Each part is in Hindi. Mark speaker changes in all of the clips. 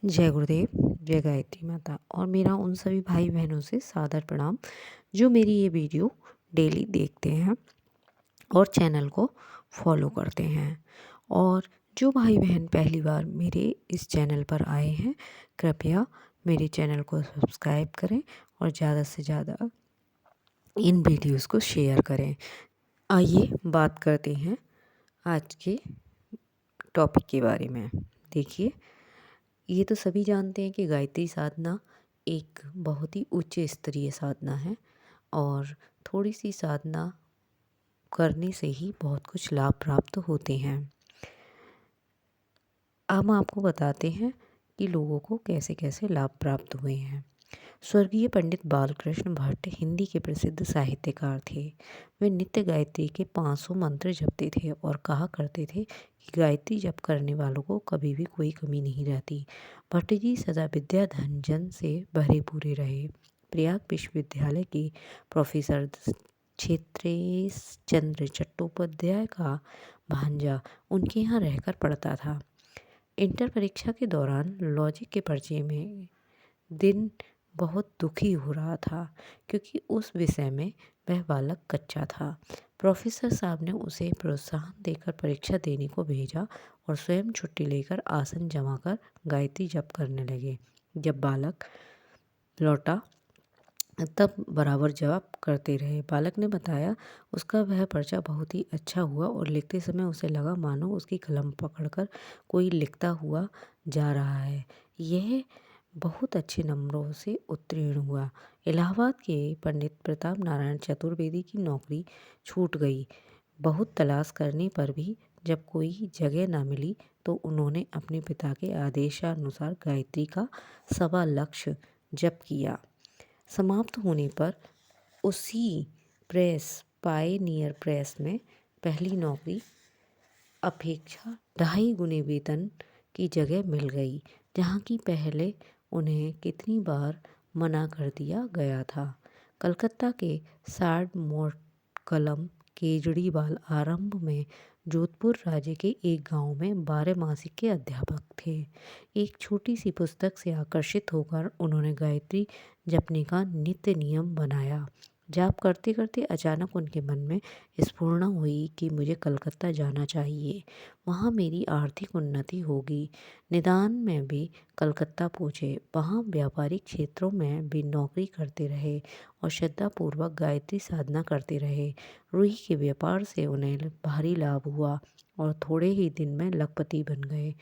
Speaker 1: जय गुरुदेव, जय गायत्री माता और मेरा उन सभी भाई बहनों से सादर प्रणाम जो मेरी ये वीडियो डेली देखते हैं और चैनल को फॉलो करते हैं। और जो भाई बहन पहली बार मेरे इस चैनल पर आए हैं, कृपया मेरे चैनल को सब्सक्राइब करें और ज़्यादा से ज़्यादा इन वीडियोस को शेयर करें। आइए बात करते हैं आज के टॉपिक के बारे में। देखिए, ये तो सभी जानते हैं कि गायत्री साधना एक बहुत ही उच्च स्तरीय साधना है और थोड़ी सी साधना करने से ही बहुत कुछ लाभ प्राप्त होते हैं। हम आपको बताते हैं कि लोगों को कैसे कैसे लाभ प्राप्त हुए हैं। स्वर्गीय पंडित बालकृष्ण भट्ट हिंदी के प्रसिद्ध साहित्यकार थे। वे नित्य गायत्री के 500 मंत्र जपते थे और कहा करते थे कि गायत्री जप करने वालों को कभी भी कोई कमी नहीं रहती। भट्ट जी सदा विद्या धन जन से भरे पूरे रहे। प्रयाग विश्वविद्यालय के प्रोफेसर क्षेत्रेश चंद्र चट्टोपाध्याय का भांजा उनके यहाँ रहकर पढ़ता था। इंटर परीक्षा के दौरान लॉजिक के पर्चे में दिन बहुत दुखी हो रहा था क्योंकि उस विषय में वह बालक कच्चा था। प्रोफेसर साहब ने उसे प्रोत्साहन देकर परीक्षा देने को भेजा और स्वयं छुट्टी लेकर आसन जमाकर गायत्री जप करने लगे। जब बालक लौटा तब बराबर जवाब करते रहे। बालक ने बताया उसका वह पर्चा बहुत ही अच्छा हुआ और लिखते समय उसे लगा मानो उसकी कलम पकड़कर कोई लिखता हुआ जा रहा है। यह बहुत अच्छे नंबरों से उत्तीर्ण हुआ। इलाहाबाद के पंडित प्रताप नारायण चतुर्वेदी की नौकरी छूट गई। बहुत तलाश करने पर भी जब कोई जगह न मिली तो उन्होंने अपने पिता के आदेशानुसार गायत्री का 1.25 लक्ष जप किया। समाप्त होने पर उसी प्रेस पायनियर प्रेस में पहली नौकरी अपेक्षा 2.5 गुने वेतन की जगह मिल गई, जहाँ की पहले उन्हें कितनी बार मना कर दिया गया था। कलकत्ता के सार्ड मोटकलम केजरीवाल आरंभ में जोधपुर राज्य के एक गांव में 12 मासिक के अध्यापक थे। एक छोटी सी पुस्तक से आकर्षित होकर उन्होंने गायत्री जपने का नित्य नियम बनाया। जाप करते करते अचानक उनके मन में स्फुरणा हुई कि मुझे कलकत्ता जाना चाहिए, वहाँ मेरी आर्थिक उन्नति होगी। निदान में भी कलकत्ता पहुँचे। वहाँ व्यापारिक क्षेत्रों में भी नौकरी करते रहे और श्रद्धापूर्वक गायत्री साधना करते रहे। रुई के व्यापार से उन्हें भारी लाभ हुआ और थोड़े ही दिन में लखपति बन गए।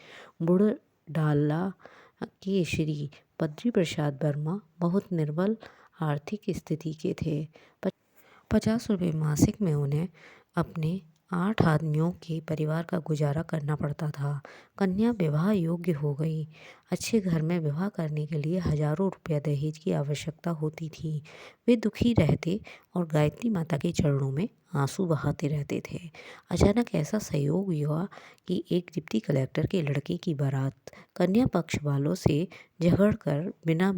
Speaker 1: बुढ़डाला के श्री बद्री प्रसाद वर्मा बहुत निर्बल आर्थिक स्थिति के थे। 50 रुपये मासिक में उन्हें अपने 8 आदमियों के परिवार का गुजारा करना पड़ता था। कन्या विवाह योग्य हो गई। अच्छे घर में विवाह करने के लिए हजारों रुपया दहेज की आवश्यकता होती थी। वे दुखी रहते और गायत्री माता के चरणों में आंसू बहाते रहते थे। अचानक ऐसा संयोग हुआ कि एक डिप्टी कलेक्टर के लड़के की बारात कन्या पक्ष वालों से झगड़कर बिना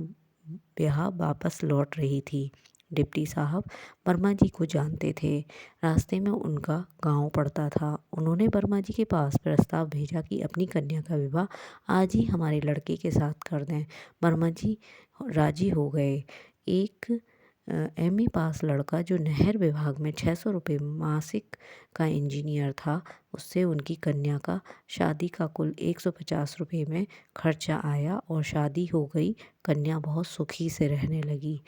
Speaker 1: ब्याह वापस लौट रही थी। डिप्टी साहब वर्मा जी को जानते थे। रास्ते में उनका गांव पड़ता था। उन्होंने वर्मा जी के पास प्रस्ताव भेजा कि अपनी कन्या का विवाह आज ही हमारे लड़के के साथ कर दें। वर्मा जी राजी हो गए। एक एमए पास लड़का जो नहर विभाग में 600 रुपये मासिक का इंजीनियर था, उससे उनकी कन्या का शादी का कुल 150 रुपये में खर्चा आया और शादी हो गई। कन्या बहुत सुखी से रहने लगी।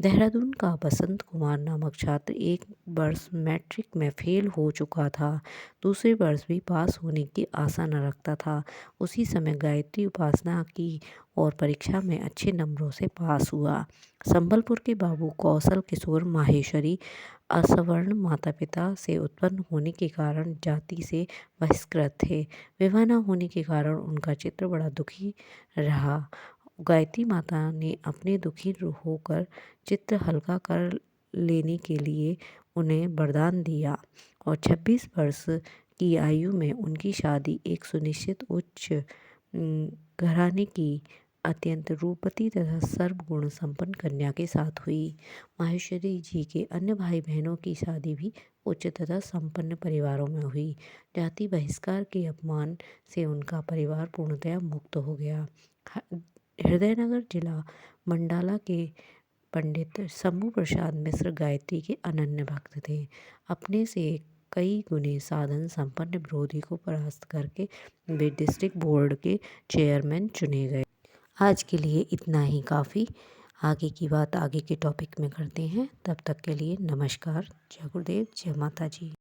Speaker 1: देहरादून का बसंत कुमार नामक छात्र एक वर्ष मैट्रिक में फेल हो चुका था। दूसरे वर्ष भी पास होने की आशा न रखता था। उसी समय गायत्री उपासना की और परीक्षा में अच्छे नंबरों से पास हुआ। संबलपुर के बाबू कौशल किशोर माहेश्वरी असवर्ण माता पिता से उत्पन्न होने के कारण जाति से बहिष्कृत थे। विवाह न होने के कारण उनका चित्र बड़ा दुखी रहा। गायत्री माता ने अपने दुखी होकर चित्त हल्का कर लेने के लिए उन्हें वरदान दिया और 26 वर्ष की आयु में उनकी शादी एक सुनिश्चित उच्च घराने की अत्यंत रूपवती तथा सर्वगुण संपन्न कन्या के साथ हुई। माहेश्वरी जी के अन्य भाई बहनों की शादी भी उच्च तथा संपन्न परिवारों में हुई। जाति बहिष्कार के अपमान से उनका परिवार पूर्णतया मुक्त हो गया। हृदयनगर जिला मंडाला के पंडित शंभू प्रसाद मिश्र गायत्री के अनन्य भक्त थे। अपने से कई गुने साधन संपन्न विरोधी को परास्त करके वे डिस्ट्रिक्ट बोर्ड के चेयरमैन चुने गए। आज के लिए इतना ही काफ़ी। आगे की बात आगे के टॉपिक में करते हैं। तब तक के लिए नमस्कार। जय गुरुदेव, जय माता जी।